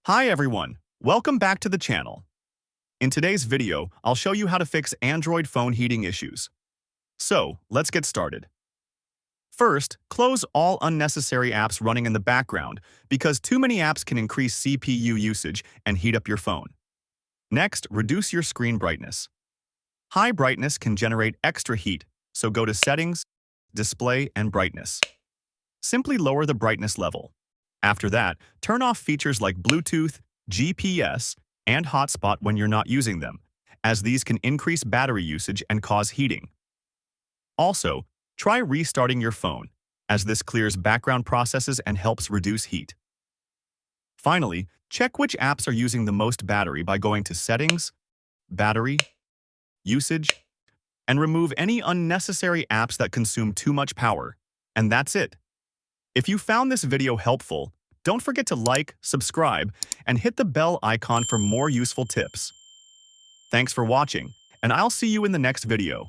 Hi everyone, welcome back to the channel. In today's video, I'll show you how to fix Android phone heating issues. So, let's get started. First, close all unnecessary apps running in the background because too many apps can increase CPU usage and heat up your phone. Next, reduce your screen brightness. High brightness can generate extra heat, so go to Settings, Display, and Brightness. Simply lower the brightness level. After that, turn off features like Bluetooth, GPS, and hotspot when you're not using them, as these can increase battery usage and cause heating. Also, try restarting your phone, as this clears background processes and helps reduce heat. Finally, check which apps are using the most battery by going to Settings, Battery, Usage, and remove any unnecessary apps that consume too much power. And that's it. If you found this video helpful, don't forget to like, subscribe, and hit the bell icon for more useful tips. Thanks for watching, and I'll see you in the next video.